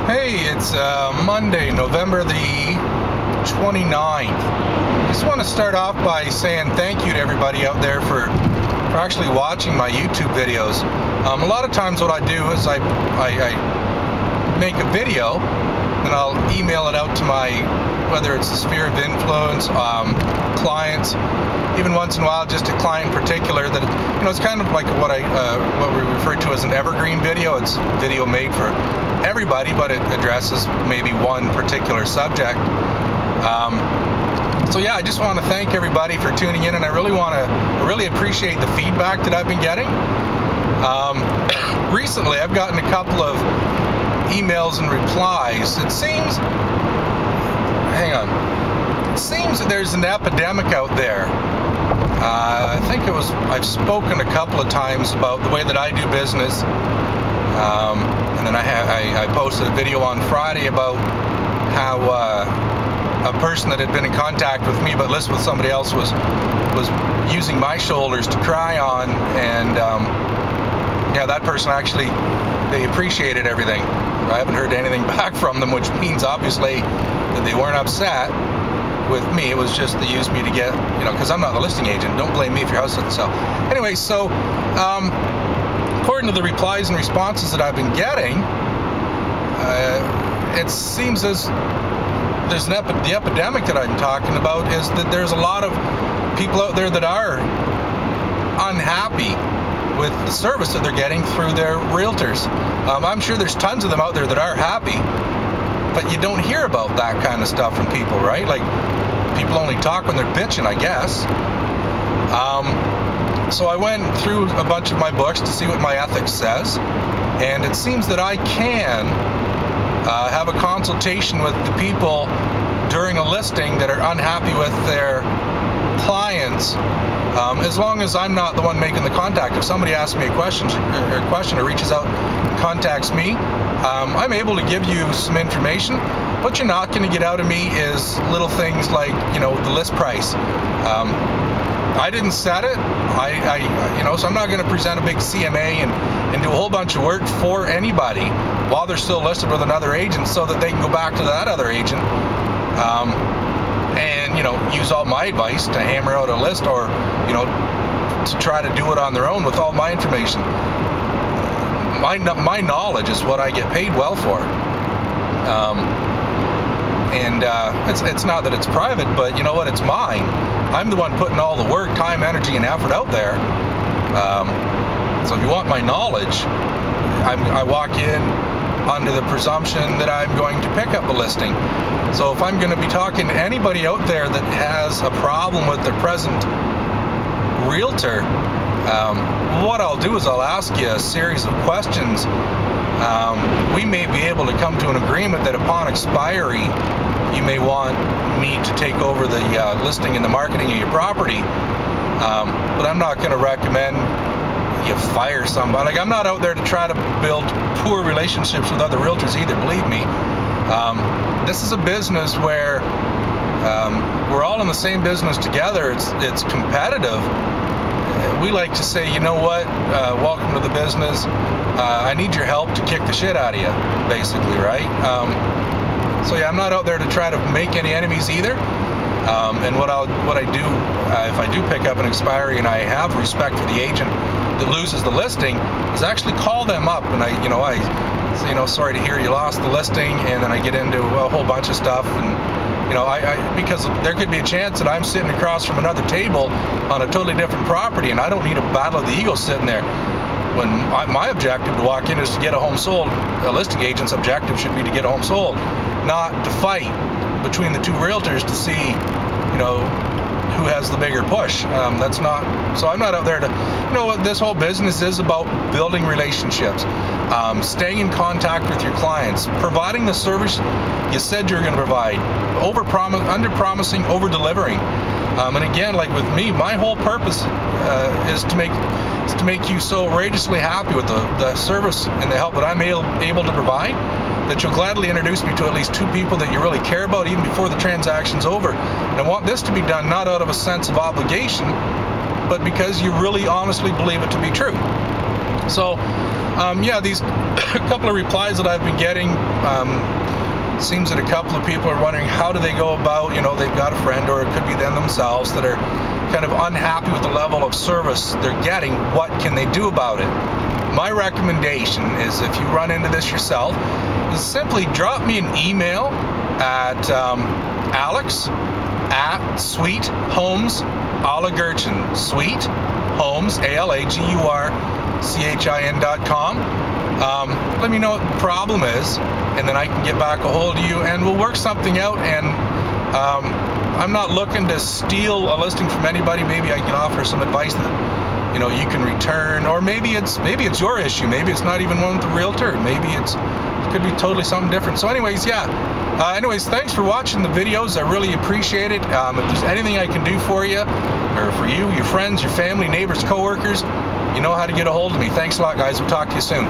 Hey, it's Monday, November the 29th. Just want to start off by saying thank you to everybody out there for actually watching my YouTube videos. A lot of times what I do is I make a video and I'll email it out to my, whether it's the sphere of influence, clients, even once in a while just a client in particular that, you know, it's kind of like what we refer to as an evergreen video. It's video made for everybody, but it addresses maybe one particular subject. So yeah, I just want to thank everybody for tuning in, and I really appreciate the feedback that I've been getting. Recently I've gotten a couple of emails and replies. It seems that there's an epidemic out there. I think I've spoken a couple of times about the way that I do business, and then I posted a video on Friday about how a person that had been in contact with me but listed with somebody else was using my shoulders to cry on, and yeah, that person actually, they appreciated everything. I haven't heard anything back from them, which means obviously that they weren't upset with me. It was just they used me to get, you know, because I'm not the listing agent. Don't blame me if your house doesn't sell. Anyway, so according to the replies and responses that I've been getting, it seems as there's the epidemic that I'm talking about is that there's a lot of people out there that are unhappy with the service that they're getting through their realtors. I'm sure there's tons of them out there that are happy, but you don't hear about that kind of stuff from people, right? Like, people only talk when they're bitching, I guess. So I went through a bunch of my books to see what my ethics says, and it seems that I can have a consultation with the people during a listing that are unhappy with their clients, as long as I'm not the one making the contact. If somebody asks me a question or reaches out and contacts me, I'm able to give you some information. What you're not going to get out of me is little things like, you know, the list price. I didn't set it. You know, so I'm not going to present a big CMA and do a whole bunch of work for anybody while they're still listed with another agent, so that they can go back to that other agent and, you know, use all my advice to hammer out a list, or, you know, to try to do it on their own with all my information. My knowledge is what I get paid well for. It's not that it's private, but you know what, it's mine. I'm the one putting all the work, time, energy, and effort out there. So if you want my knowledge, I walk in under the presumption that I'm going to pick up a listing. So if I'm going to be talking to anybody out there that has a problem with their present realtor, what I'll do is I'll ask you a series of questions. We may be able to come to an agreement that upon expiry, you may want me to take over the listing and the marketing of your property, but I'm not going to recommend you fire somebody. Like, I'm not out there to try to build poor relationships with other realtors either, believe me. This is a business where we're all in the same business together. It's competitive. We like to say, you know what, welcome to the business. I need your help to kick the shit out of you, basically, right? So yeah, I'm not out there to try to make any enemies either. And what I do, if I do pick up an expiry and I have respect for the agent that loses the listing, is actually call them up, and I say, you know, sorry to hear you lost the listing, and then I get into a whole bunch of stuff, and you know, because there could be a chance that I'm sitting across from another table on a totally different property, and I don't need a battle of the ego sitting there. When my objective to walk in is to get a home sold, a listing agent's objective should be to get a home sold, not to fight between the two realtors to see, you know, who has the bigger push. That's not, so I'm not out there to, you know what, this whole business is about building relationships, staying in contact with your clients, providing the service you said you're going to provide, under-promising, over-delivering. And again, like with me, my whole purpose is to make you so outrageously happy with the service and the help that I'm able to provide, that you'll gladly introduce me to at least 2 people that you really care about even before the transaction's over. And I want this to be done not out of a sense of obligation, but because you really honestly believe it to be true. So Yeah, these a couple of replies that I've been getting, seems that a couple of people are wondering how do they go about, you know, they've got a friend or it could be them themselves that are kind of unhappy with the level of service they're getting. What can they do about it? My recommendation is, if you run into this yourself, is simply drop me an email at alex@sweethomes AGurchin, Sweet Homes, ALAGURCHIN.com. Let me know what the problem is, and then I can get back a hold of you and we'll work something out. And I'm not looking to steal a listing from anybody. Maybe I can offer some advice that, you know, you can return, or maybe it's your issue. Maybe it's not even one with the realtor. Maybe it could be totally something different. So anyways, yeah. Anyways, thanks for watching the videos. I really appreciate it. If there's anything I can do for you, or for you, your friends, your family, neighbors, coworkers, you know how to get a hold of me. Thanks a lot, guys. We'll talk to you soon.